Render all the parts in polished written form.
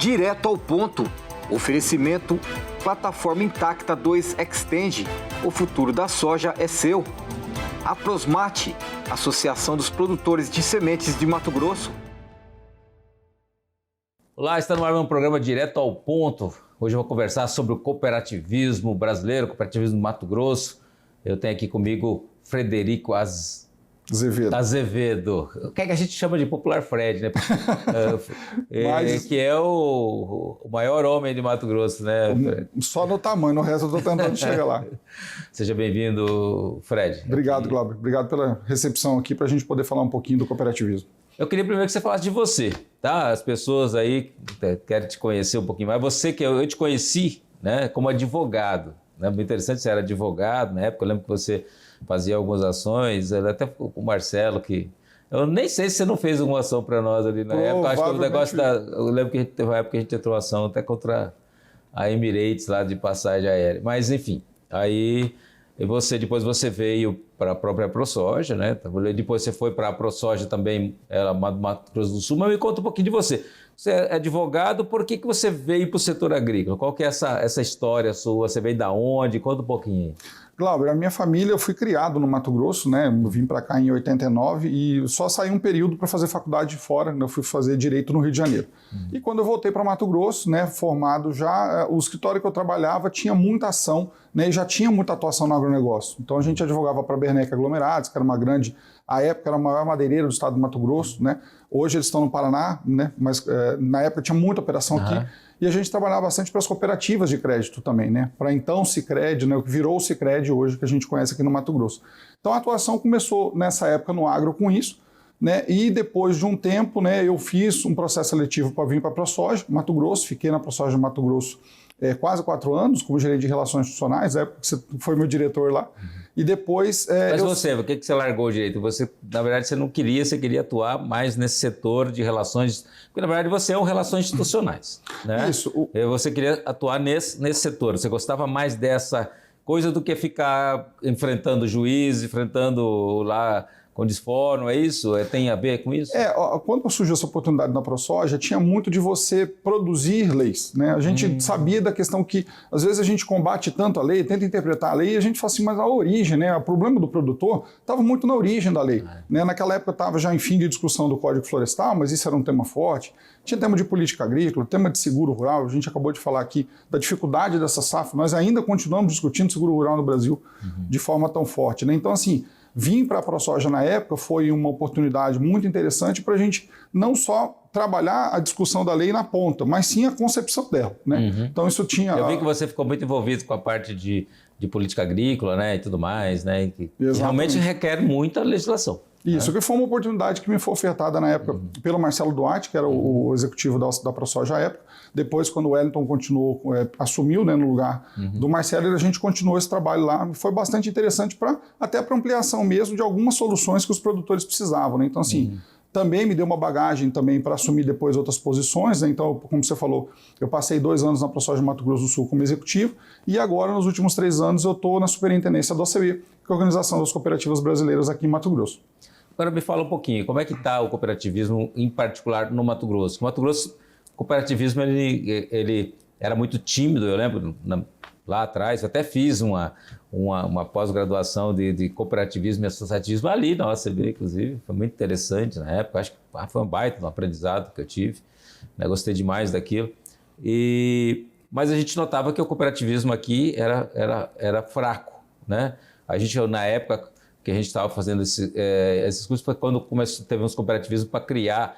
Direto ao ponto. Oferecimento Plataforma Intacta 2 Extend. O futuro da soja é seu. A Prosmate, Associação dos Produtores de Sementes de Mato Grosso. Olá, está no ar um programa Direto ao Ponto. Hoje eu vou conversar sobre o cooperativismo brasileiro, cooperativismo do Mato Grosso. Eu tenho aqui comigo Frederico Azevedo. O que é que a gente chama de popular Fred, né? Que é o maior homem de Mato Grosso, né? Só no tamanho, no resto eu estou tentando chegar lá. Seja bem-vindo, Fred. Obrigado, Glauber. Obrigado pela recepção aqui para a gente poder falar um pouquinho do cooperativismo. Eu queria primeiro que você falasse de você, tá? As pessoas aí querem te conhecer um pouquinho mais. Você que eu te conheci, né, como advogado. Né? Muito interessante, você era advogado na época. Eu lembro que você fazia algumas ações, até com o Marcelo, que... Eu nem sei se você não fez alguma ação para nós ali na época. Acho que o negócio Eu lembro que teve uma época que a gente entrou ação até contra a Emirates lá de passagem aérea. Mas, enfim, aí... Depois você veio para a própria ProSoja, né? Depois você foi para a ProSoja também, Mato Grosso do Sul. Mas me conta um pouquinho de você. Você é advogado, por que você veio para o setor agrícola? Qual que é essa história sua? Você veio da onde? Conta um pouquinho aí. Glauber, a minha família, eu fui criado no Mato Grosso, né? Eu vim para cá em 89 e só saí um período para fazer faculdade fora, né? Eu fui fazer Direito no Rio de Janeiro. E quando eu voltei para Mato Grosso, né, formado já, o escritório que eu trabalhava tinha muita ação, né, e já tinha muita atuação no agronegócio. Então a gente advogava para a Bernec Aglomerados, que era uma grande, à época era a maior madeireira do estado do Mato Grosso, né? Hoje eles estão no Paraná, né? Mas na época tinha muita operação aqui. E a gente trabalhava bastante para as cooperativas de crédito também, né? Para então o Sicredi, né? O que virou o Sicredi hoje, que a gente conhece aqui no Mato Grosso. Então a atuação começou nessa época no agro com isso, né? E depois de um tempo, né, eu fiz um processo seletivo para vir para a ProSoja, Mato Grosso, fiquei na ProSoja Mato Grosso quase 4 anos, como gerente de relações institucionais, na época que você foi meu diretor lá. E depois... Mas o que você largou o direito? Você, na verdade, você queria atuar mais nesse setor de relações... Porque, na verdade, você é um relações institucionais, né? Isso. Você queria atuar nesse setor. Você gostava mais dessa coisa do que ficar enfrentando juiz, enfrentando lá... com desfórum, é isso? Tem a ver com isso? Quando surgiu essa oportunidade na ProSoja, tinha muito de você produzir leis, né? A gente sabia da questão que, às vezes, a gente combate tanto a lei, tenta interpretar a lei, e a gente fala assim, mas a origem, né? O problema do produtor estava muito na origem da lei. Né? Naquela época estava já em fim de discussão do Código Florestal, mas isso era um tema forte. Tinha tema de política agrícola, tema de seguro rural, a gente acabou de falar aqui da dificuldade dessa safra, nós ainda continuamos discutindo seguro rural no Brasil de forma tão forte, né? Então, assim, vim para a ProSoja na época foi uma oportunidade muito interessante para a gente não só trabalhar a discussão da lei na ponta, mas sim a concepção dela, né? Então isso tinha... Eu vi que você ficou muito envolvido com a parte de política agrícola, né, e tudo mais, né? Que realmente requer muita legislação. Isso, que foi uma oportunidade que me foi ofertada na época pelo Marcelo Duarte, que era o executivo da ProSoja à época. Depois, quando o Wellington assumiu, né, no lugar do Marcelo, a gente continuou esse trabalho lá. Foi bastante interessante até para ampliação mesmo de algumas soluções que os produtores precisavam, né? Então, assim, também me deu uma bagagem também para assumir depois outras posições, né? Então, como você falou, eu passei 2 anos na ProSoja Mato Grosso do Sul como executivo e agora, nos últimos 3 anos, eu estou na superintendência da OCB, que é a Organização das Cooperativas Brasileiras aqui em Mato Grosso. Agora me fala um pouquinho, como é que está o cooperativismo, em particular no Mato Grosso? No Mato Grosso, o cooperativismo ele era muito tímido, eu lembro, lá atrás, eu até fiz uma pós-graduação de cooperativismo e associativismo ali na OCB, inclusive, foi muito interessante na época, acho que foi um baita um aprendizado que eu tive, né? Gostei demais daquilo. Mas a gente notava que o cooperativismo aqui era fraco, né? A gente, na época que a gente estava fazendo esses cursos, foi quando teve uns cooperativismos para criar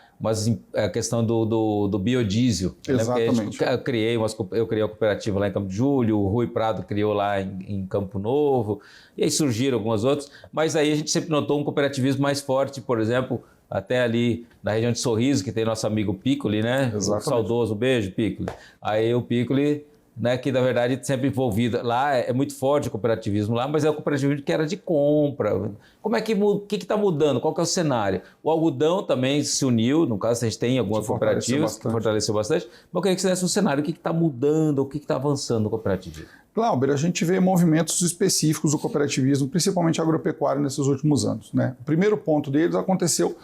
a questão do biodiesel. Exatamente. Eu criei uma cooperativa lá em Campo de Júlio, o Rui Prado criou lá em Campo Novo, e aí surgiram algumas outras, mas aí a gente sempre notou um cooperativismo mais forte, por exemplo, até ali na região de Sorriso, que tem nosso amigo Piccoli, né? Exatamente. O saudoso, beijo, Piccoli. Aí o Piccoli, né, que na verdade sempre envolvido, lá é muito forte o cooperativismo lá, mas é o cooperativismo que era de compra. Como é que está mudando? Qual que é o cenário? O algodão também se uniu, no caso a gente tem algumas cooperativas que fortaleceu bastante, mas eu queria que você desse um cenário, o que está mudando, o que está avançando no cooperativismo? Glauber, a gente vê movimentos específicos do cooperativismo, principalmente agropecuário, nesses últimos anos, né? O primeiro ponto deles aconteceu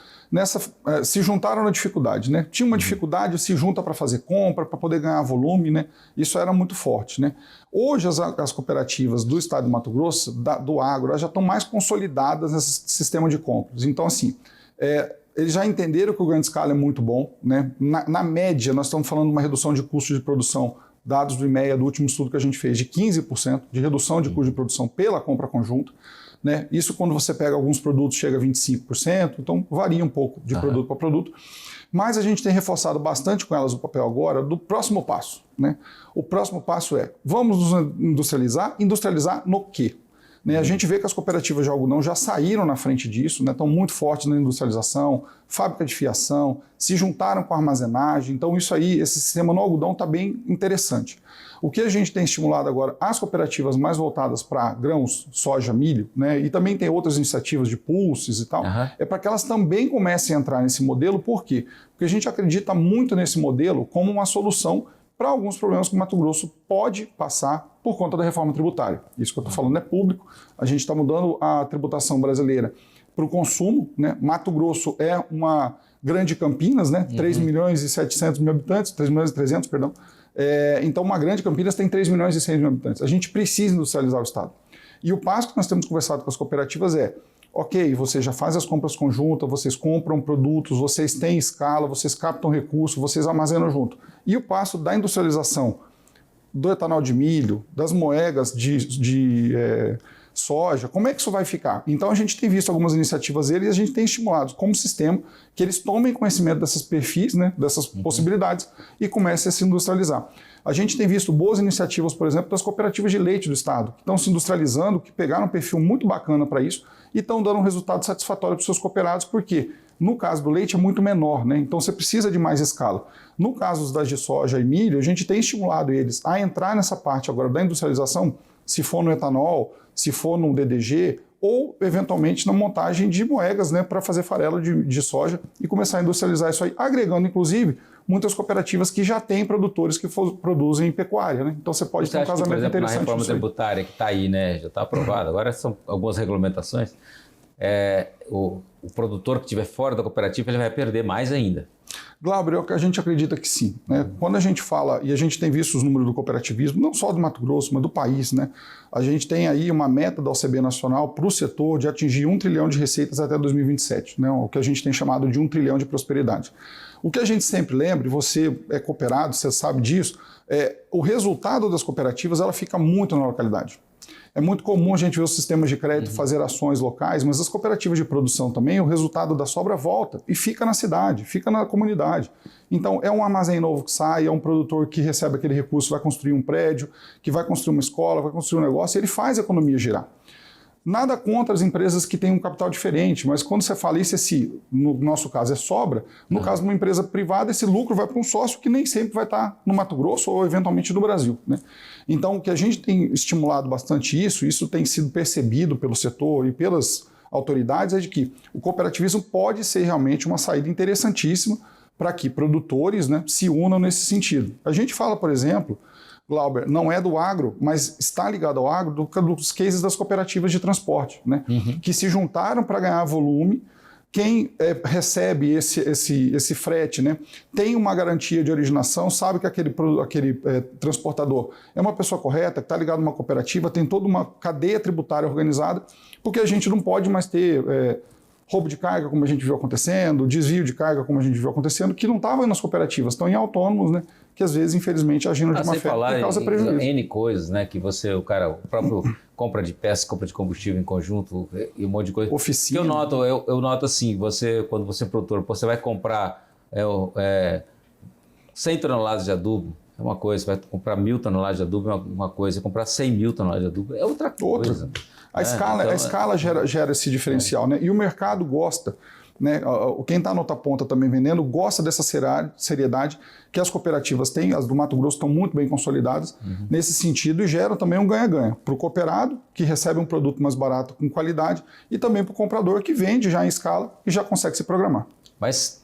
se juntaram na dificuldade, né? Tinha uma dificuldade, se junta para fazer compra, para poder ganhar volume, né? Isso era muito forte, né? Hoje as cooperativas do estado de Mato Grosso, do agro, elas já estão mais consolidadas nesse sistema de compras. Então, assim, eles já entenderam que o ganho de escala é muito bom, né? Na média, nós estamos falando de uma redução de custo de produção, dados do IMEA, do último estudo que a gente fez, de 15% de redução de custo de produção pela compra conjunta, né? Isso quando você pega alguns produtos chega a 25%, então varia um pouco de produto para produto. Mas a gente tem reforçado bastante com elas o papel agora do próximo passo, né? O próximo passo é, vamos nos industrializar? Industrializar no quê? Né, a gente vê que as cooperativas de algodão já saíram na frente disso, né, estão muito fortes na industrialização, fábrica de fiação, se juntaram com a armazenagem, então isso aí, esse sistema no algodão está bem interessante. O que a gente tem estimulado agora, as cooperativas mais voltadas para grãos, soja, milho, né, e também tem outras iniciativas de pulses e tal, é para que elas também comecem a entrar nesse modelo, por quê? Porque a gente acredita muito nesse modelo como uma solução para alguns problemas que o Mato Grosso pode passar por conta da reforma tributária. Isso que eu estou falando é público, a gente está mudando a tributação brasileira para o consumo, né? Mato Grosso é uma grande Campinas, né? 3 milhões e 700 mil habitantes, 3 milhões e 300, perdão. Então uma grande Campinas tem 3 milhões e 100 mil habitantes. A gente precisa industrializar o estado. E o passo que nós temos conversado com as cooperativas é, ok, você já faz as compras conjuntas, vocês compram produtos, vocês têm escala, vocês captam recursos, vocês armazenam junto. E o passo da industrialização do etanol de milho, das moegas de soja, como é que isso vai ficar? Então a gente tem visto algumas iniciativas deles e a gente tem estimulado como sistema que eles tomem conhecimento desses perfis, né, dessas possibilidades e comecem a se industrializar. A gente tem visto boas iniciativas, por exemplo, das cooperativas de leite do estado, que estão se industrializando, que pegaram um perfil muito bacana para isso e estão dando um resultado satisfatório para os seus cooperados, porque no caso do leite é muito menor, né? Então você precisa de mais escala. No caso das de soja e milho, a gente tem estimulado eles a entrar nessa parte agora da industrialização, se for no etanol, se for no DDG, ou eventualmente na montagem de moegas, né, para fazer farelo de soja e começar a industrializar isso aí, agregando inclusive muitas cooperativas que já têm produtores que produzem pecuária, né? Então você pode ter um casamento por exemplo, interessante. Na reforma tributária que está aí, né, já está aprovada, agora são algumas regulamentações, o produtor que estiver fora da cooperativa ele vai perder mais ainda. Glauber, a gente acredita que sim, né? Quando a gente fala, e a gente tem visto os números do cooperativismo, não só do Mato Grosso, mas do país, né? A gente tem aí uma meta da OCB nacional para o setor de atingir 1 trilhão de receitas até 2027, né? O que a gente tem chamado de 1 trilhão de prosperidade. O que a gente sempre lembra, e você é cooperado, você sabe disso, o resultado das cooperativas ela fica muito na localidade. É muito comum a gente ver os sistemas de crédito fazer ações locais, mas as cooperativas de produção também, o resultado da sobra volta e fica na cidade, fica na comunidade. Então é um armazém novo que sai, é um produtor que recebe aquele recurso, vai construir um prédio, que vai construir uma escola, vai construir um negócio, e ele faz a economia girar. Nada contra as empresas que têm um capital diferente, mas quando você fala isso, no nosso caso é sobra, no caso de uma empresa privada, esse lucro vai para um sócio que nem sempre vai estar no Mato Grosso ou eventualmente no Brasil, né? Então o que a gente tem estimulado bastante isso tem sido percebido pelo setor e pelas autoridades, é de que o cooperativismo pode ser realmente uma saída interessantíssima para que produtores, né, se unam nesse sentido. A gente fala, por exemplo, Glauber, não é do agro, mas está ligado ao agro dos cases das cooperativas de transporte, né? Que se juntaram para ganhar volume. Quem recebe esse frete, né, tem uma garantia de originação, sabe que aquele transportador é uma pessoa correta, que está ligado a uma cooperativa, tem toda uma cadeia tributária organizada, porque a gente não pode mais ter roubo de carga, como a gente viu acontecendo, desvio de carga, como a gente viu acontecendo, que não estava nas cooperativas, estão em autônomos, né? Que às vezes, infelizmente, agindo de má fé e causa prejuízo. N coisas, né? Que o próprio compra de peças, compra de combustível em conjunto e um monte de coisa. Oficina. Eu noto assim, quando você é produtor, você vai comprar 100 toneladas de adubo, é uma coisa, você vai comprar 1.000 toneladas de adubo, é uma coisa, você comprar 100 mil toneladas de adubo é outra coisa. A escala gera esse diferencial, né? E o mercado gosta. Né? Quem está na outra ponta também vendendo gosta dessa seriedade que as cooperativas têm, as do Mato Grosso estão muito bem consolidadas nesse sentido e geram também um ganha-ganha para o cooperado, que recebe um produto mais barato com qualidade, e também para o comprador, que vende já em escala e já consegue se programar. Mas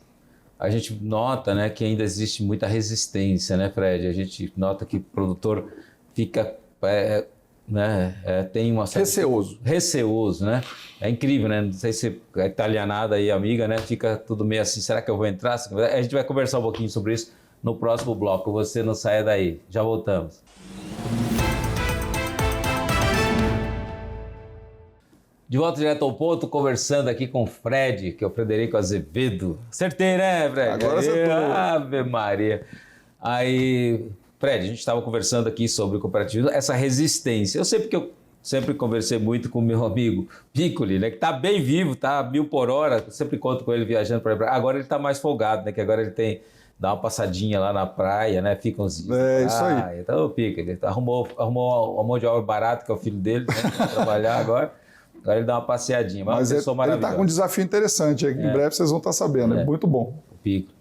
a gente nota, né, que ainda existe muita resistência, né, Fred? A gente nota que o produtor fica tem uma certa... Receoso, né? É incrível, né? Não sei se a italianada aí, amiga, né? Fica tudo meio assim, será que eu vou entrar? A gente vai conversar um pouquinho sobre isso no próximo bloco. Você não saia daí. Já voltamos. De volta direto ao ponto, conversando aqui com o Fred, que é o Frederico Azevedo. Acertei, né, Fred? Agora acertou. Ave Maria. Aí, Fred, a gente estava conversando aqui sobre o cooperativismo, essa resistência. Eu sempre conversei muito com o meu amigo Piccoli, né, que está bem vivo, está 1000 por hora. Eu sempre conto com ele viajando para aí. Agora ele está mais folgado, né, que agora ele dá uma passadinha lá na praia, né? Fica uns dias. Isso aí. Então o Piccoli arrumou uma mão de obra barata, que é o filho dele, né, para trabalhar agora. Agora ele dá uma passeadinha, mas ele está com um desafio interessante, em breve vocês vão estar sabendo, é muito bom. O Pico.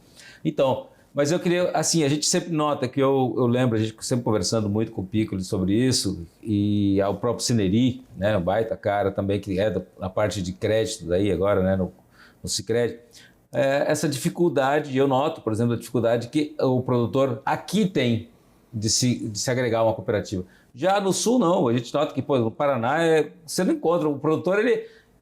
Então, mas eu queria, assim, a gente sempre nota que eu lembro, a gente sempre conversando muito com o Piccoli sobre isso, e o próprio Cineri, né, o baita cara também, que é da parte de crédito daí agora, né, no Sicredi, essa dificuldade, eu noto, por exemplo, a dificuldade que o produtor aqui tem de se agregar a uma cooperativa. Já no Sul, não. A gente nota que, no Paraná, você não encontra. O produtor,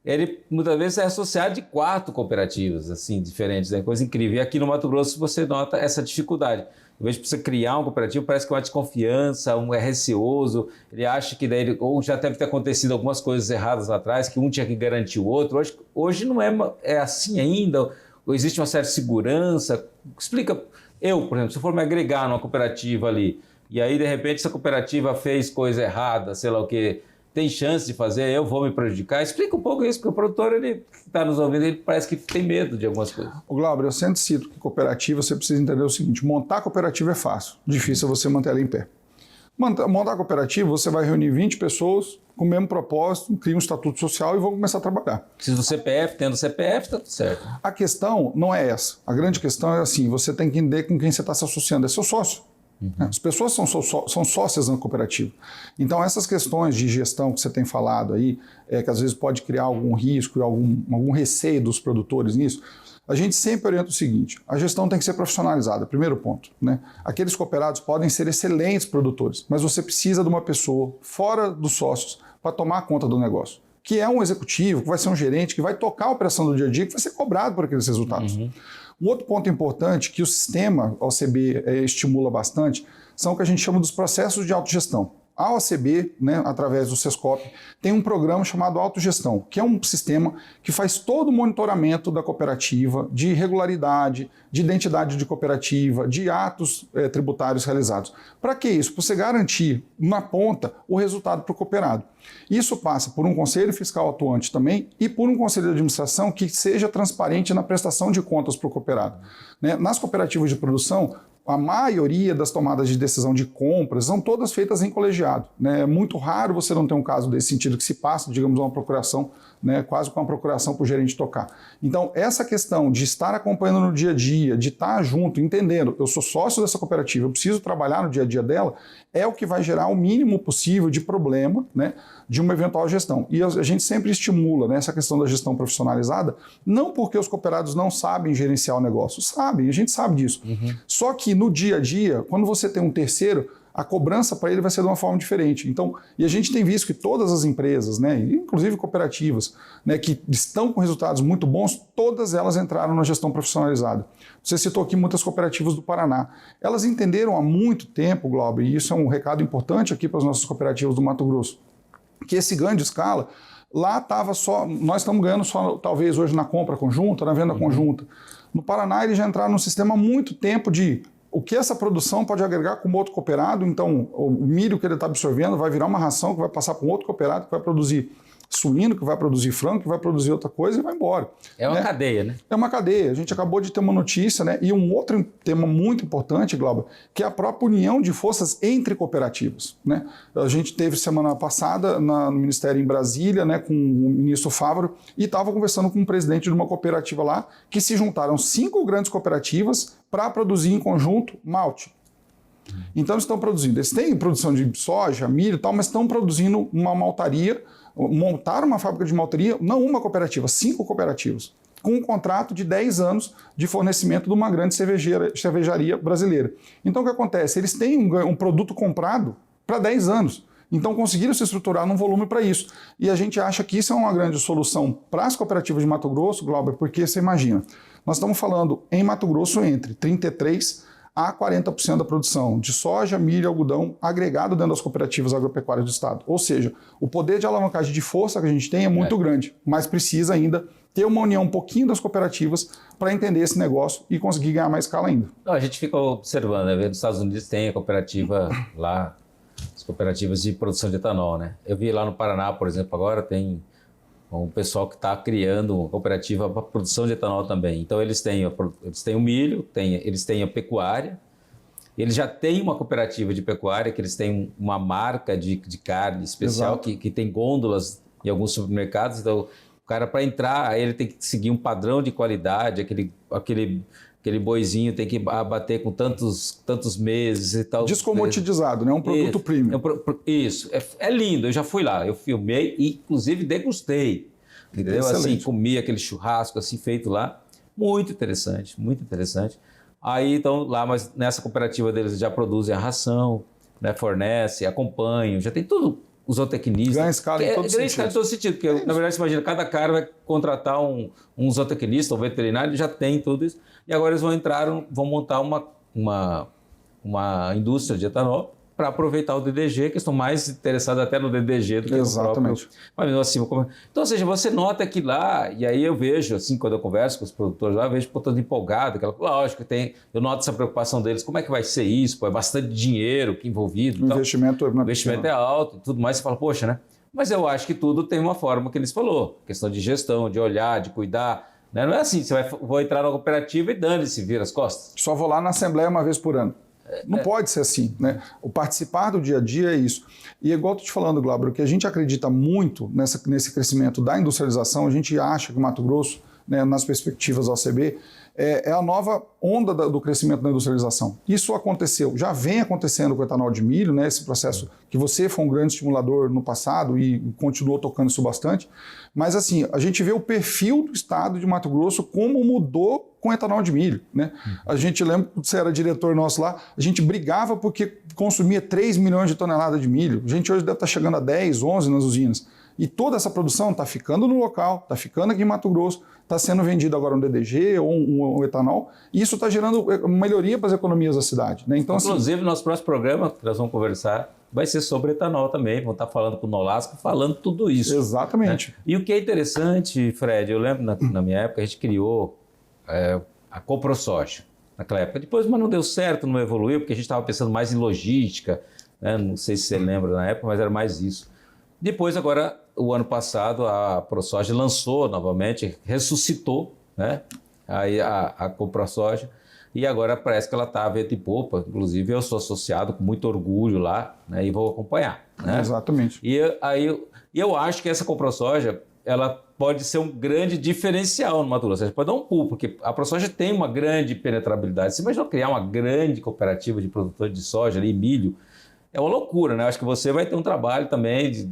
ele muitas vezes é associado de 4 cooperativas, assim, diferentes. É coisa incrível. E aqui no Mato Grosso você nota essa dificuldade. Em vez de você criar uma cooperativa, parece que é uma desconfiança, é receoso. Ele acha que daí, ou já deve ter acontecido algumas coisas erradas lá atrás, que um tinha que garantir o outro. Hoje não é assim ainda. Ou existe uma certa segurança. Explica. Eu, por exemplo, se eu for me agregar numa cooperativa ali, e aí, de repente, essa cooperativa fez coisa errada, sei lá o quê, tem chance de fazer, eu vou me prejudicar? Explica um pouco isso, porque o produtor, ele está nos ouvindo, ele parece que tem medo de algumas coisas. O Glauber, eu sempre cito que cooperativa, você precisa entender o seguinte, montar cooperativa é fácil, difícil é você manter ela em pé. Montar cooperativa, você vai reunir 20 pessoas com o mesmo propósito, cria um estatuto social e vão começar a trabalhar. Precisa do CPF, tendo CPF, está tudo certo. A questão não é essa. A grande questão é assim, você tem que entender com quem você está se associando, é seu sócio. As pessoas são sócias na cooperativa. Então, essas questões de gestão que você tem falado aí, que às vezes pode criar algum risco e algum receio dos produtores nisso, a gente sempre orienta o seguinte, a gestão tem que ser profissionalizada, primeiro ponto, né? Aqueles cooperados podem ser excelentes produtores, mas você precisa de uma pessoa fora dos sócios para tomar conta do negócio, que é um executivo, que vai ser um gerente, que vai tocar a operação do dia a dia, que vai ser cobrado por aqueles resultados. Um outro ponto importante que o sistema OCB estimula bastante são o que a gente chama dos processos de autogestão. A OCB, né, através do Sescop, tem um programa chamado Autogestão, que é um sistema que faz todo o monitoramento da cooperativa, de regularidade, de identidade de cooperativa, de atos tributários realizados. Para que isso? Para você garantir na ponta o resultado para o cooperado. Isso passa por um conselho fiscal atuante também e por um conselho de administração que seja transparente na prestação de contas para o cooperado. Né? Nas cooperativas de produção, a maioria das tomadas de decisão de compras são todas feitas em colegiado. Né? É muito raro você não ter um caso desse sentido que se passa, digamos, uma procuração, né? Quase com uma procuração para o gerente tocar. Então, essa questão de estar acompanhando no dia a dia, de estar junto, entendendo, eu sou sócio dessa cooperativa, eu preciso trabalhar no dia a dia dela, é o que vai gerar o mínimo possível de problema, né, de uma eventual gestão. E a gente sempre estimula, né, essa questão da gestão profissionalizada, não porque os cooperados não sabem gerenciar o negócio, sabem, a gente sabe disso. Só que no dia a dia, quando você tem um terceiro, a cobrança para ele vai ser de uma forma diferente. Então, e a gente tem visto que todas as empresas, né, inclusive cooperativas, né, que estão com resultados muito bons, todas elas entraram na gestão profissionalizada. Você citou aqui muitas cooperativas do Paraná. Elas entenderam há muito tempo, Glauber, e isso é um recado importante aqui para as nossas cooperativas do Mato Grosso, que esse ganho de escala, lá estava só, nós estamos ganhando só talvez hoje na compra conjunta, na venda conjunta. No Paraná eles já entraram num sistema há muito tempo de o que essa produção pode agregar com outro cooperado, então o milho que ele está absorvendo vai virar uma ração que vai passar para um outro cooperado que vai produzir suíno, que vai produzir frango, que vai produzir outra coisa e vai embora. É uma cadeia, né? É uma cadeia. A gente acabou de ter uma notícia, né? E um outro tema muito importante, Glauber, que é a própria união de forças entre cooperativas, né? A gente teve semana passada no Ministério em Brasília, né, com o ministro Fávaro, e estava conversando com o presidente de uma cooperativa lá, que se juntaram 5 grandes cooperativas para produzir em conjunto malte. Então eles estão produzindo, eles têm produção de soja, milho e tal, mas estão produzindo uma maltaria, montaram uma fábrica de maltaria, não uma cooperativa, 5 cooperativas, com um contrato de 10 anos de fornecimento de uma grande cervejaria brasileira. Então o que acontece? Eles têm um produto comprado para 10 anos. Então conseguiram se estruturar num volume para isso. E a gente acha que isso é uma grande solução para as cooperativas de Mato Grosso, Glauber, porque você imagina, nós estamos falando em Mato Grosso entre 33% a 40% da produção de soja, milho e algodão agregado dentro das cooperativas agropecuárias do estado. Ou seja, o poder de alavancagem de força que a gente tem é muito grande, mas precisa ainda ter uma união um pouquinho das cooperativas para entender esse negócio e conseguir ganhar mais escala ainda. Não, a gente fica observando, né? Nos Estados Unidos tem a cooperativa lá, as cooperativas de produção de etanol, né? Eu vi lá no Paraná, por exemplo, agora tem um pessoal que está criando uma cooperativa para produção de etanol também. Então eles têm o milho, eles têm a pecuária, eles já têm uma cooperativa de pecuária, que eles têm uma marca de carne especial que tem gôndolas em alguns supermercados. Então o cara, para entrar, ele tem que seguir um padrão de qualidade, aquele boizinho tem que abater com tantos meses e tal. Descomoditizado, né? Um produto premium. Isso. É lindo, eu já fui lá, eu filmei e inclusive degustei. Entendeu? Assim, comi aquele churrasco assim feito lá. Muito interessante, muito interessante. Aí, então, lá, mas nessa cooperativa deles já produzem a ração, né? Fornece, acompanham, já tem tudo. Os zootecnistas. Ganha escala em todo sentido. Ganha escala em todo sentido, porque na verdade você imagina, cada cara vai contratar um zootecnista, um veterinário, ele já tem tudo isso. E agora eles vão montar uma indústria de etanol para aproveitar o DDG, que estão mais interessados até no DDG do que no próprio. Mas assim, então, ou seja, você nota que lá, e aí eu vejo, assim, quando eu converso com os produtores lá, eu vejo todo empolgado, lógico que eu noto essa preocupação deles, como é que vai ser isso? Pô, é bastante dinheiro envolvido. O investimento é alto e tudo mais, você fala, poxa, né? Mas eu acho que tudo tem uma forma que eles falou, questão de gestão, de olhar, de cuidar. Né? Não é assim, vou entrar na cooperativa e dane-se, vira as costas. Só vou lá na Assembleia uma vez por ano. Não pode ser assim, né? O participar do dia a dia é isso. E igual eu estou te falando, Glauber, o que a gente acredita muito nesse crescimento da industrialização, a gente acha que o Mato Grosso, né, nas perspectivas da OCB, é a nova onda do crescimento da industrialização. Isso aconteceu, já vem acontecendo com o etanol de milho, né, esse processo que você foi um grande estimulador no passado e continuou tocando isso bastante, mas assim, a gente vê o perfil do estado de Mato Grosso, como mudou com etanol de milho. Né? A gente lembra, quando você era diretor nosso lá, a gente brigava porque consumia 3 milhões de toneladas de milho, a gente hoje deve estar chegando a 10, 11 nas usinas. E toda essa produção está ficando no local, está ficando aqui em Mato Grosso, está sendo vendido agora um DDG ou um etanol, e isso está gerando melhoria para as economias da cidade. Né? Então, inclusive, assim, nosso próximo programa, que nós vamos conversar, vai ser sobre etanol também, vamos estar falando com o Nolasco, falando tudo isso. Exatamente. Né? E o que é interessante, Fred, eu lembro na minha época, a gente criou a CoproSoja, naquela época. Depois, mas não deu certo, não evoluiu, porque a gente estava pensando mais em logística, né? Não sei se você lembra na época, mas era mais isso. Depois, agora, o ano passado, a ProSoja lançou novamente, ressuscitou, né? Aí a CoproSoja, e agora parece que ela está a vento e popa. Inclusive, eu sou associado com muito orgulho lá, né? E vou acompanhar. Né? Exatamente. E eu acho que essa CoproSoja, ela pode ser um grande diferencial no Mato Grosso. A gente pode dar um pulo, porque a ProSoja tem uma grande penetrabilidade. Você imagina criar uma grande cooperativa de produtores de soja ali, milho? É uma loucura, né? Acho que você vai ter um trabalho também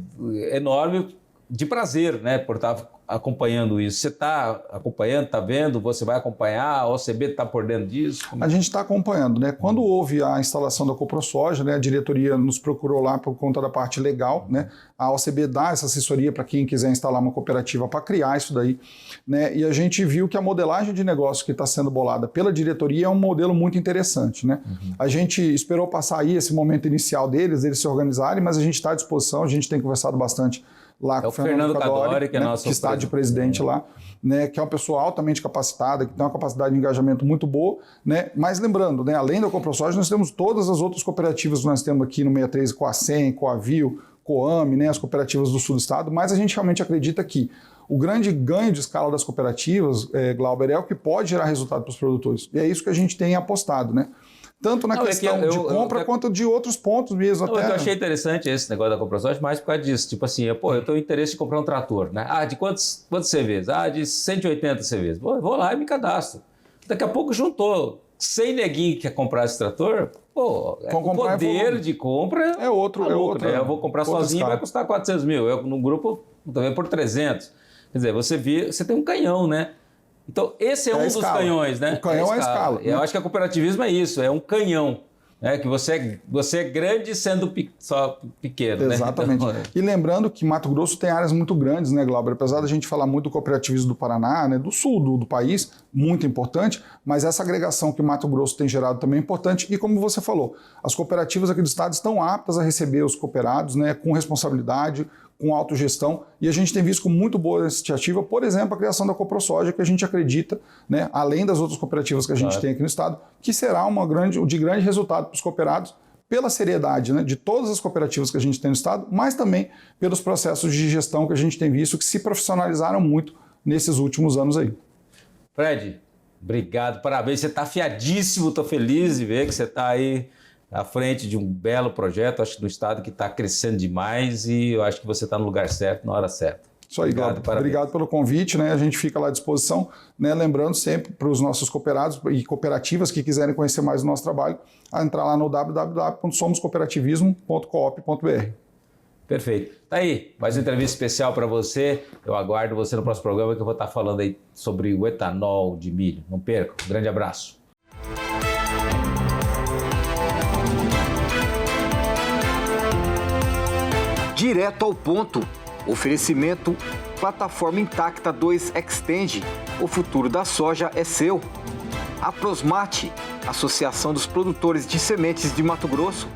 enorme de prazer, né? Por estar acompanhando isso. Você está acompanhando, está vendo? Você vai acompanhar? A OCB está por dentro disso? A gente está acompanhando, né? Quando houve a instalação da CoproSoja, né, a diretoria nos procurou lá por conta da parte legal, né? A OCB dá essa assessoria para quem quiser instalar uma cooperativa para criar isso daí, né? E a gente viu que a modelagem de negócio que está sendo bolada pela diretoria é um modelo muito interessante, né? A gente esperou passar aí esse momento inicial eles se organizarem, mas a gente está à disposição, a gente tem conversado bastante lá com o Fernando Cadori, que, né, que está de presidente lá, né, que é uma pessoa altamente capacitada, que tem uma capacidade de engajamento muito boa, né, mas lembrando, né, além da CoproSoja, nós temos todas as outras cooperativas que nós temos aqui no 63, Coacem, Coavil, Coame, né, as cooperativas do sul do estado, mas a gente realmente acredita que o grande ganho de escala das cooperativas, Glauber, é o que pode gerar resultado para os produtores, e é isso que a gente tem apostado, né? Tanto na questão de compra quanto de outros pontos mesmo. Eu achei interessante esse negócio da CoproSoja, mas por causa disso. Tipo assim, eu tenho interesse em comprar um trator, né? Ah, de quantos CVs? Ah, de 180 CVs. Eu vou lá e me cadastro. Daqui a pouco juntou 100 neguinhos que quer comprar esse trator. Pô, o poder de compra é outro. Né? Eu vou comprar sozinho, vai custar 400 mil. Eu, no grupo, também por 300. Quer dizer, você tem um canhão, né? Então, esse é um dos canhões, né? O canhão é a escala. Eu acho que o cooperativismo é isso, é um canhão. Que você é grande sendo só pequeno. Exatamente. Né? E lembrando que Mato Grosso tem áreas muito grandes, né, Glauber? Apesar da gente falar muito do cooperativismo do Paraná, né, do sul do país, muito importante, mas essa agregação que Mato Grosso tem gerado também é importante. E como você falou, as cooperativas aqui do estado estão aptas a receber os cooperados, né, com responsabilidade, com autogestão, e a gente tem visto com muito boa iniciativa, por exemplo, a criação da CoproSoja, que a gente acredita, né, além das outras cooperativas que a gente tem aqui no estado, que será de grande resultado para os cooperados, pela seriedade, né, de todas as cooperativas que a gente tem no estado, mas também pelos processos de gestão que a gente tem visto que se profissionalizaram muito nesses últimos anos aí. Fred, obrigado, parabéns, você está afiadíssimo, estou feliz de ver que você está aí à frente de um belo projeto, acho que no estado que está crescendo demais e eu acho que você está no lugar certo, na hora certa. Isso aí, obrigado pelo convite, né? A gente fica lá à disposição, né? Lembrando sempre para os nossos cooperados e cooperativas que quiserem conhecer mais do nosso trabalho, a entrar lá no www.somoscooperativismo.coop.br. Perfeito. Tá aí, mais uma entrevista especial para você. Eu aguardo você no próximo programa que eu vou estar falando aí sobre o etanol de milho. Não perca. Um grande abraço. Direto ao ponto. Oferecimento Plataforma Intacta 2 Extend. O futuro da soja é seu. A Prosmate, Associação dos Produtores de Sementes de Mato Grosso.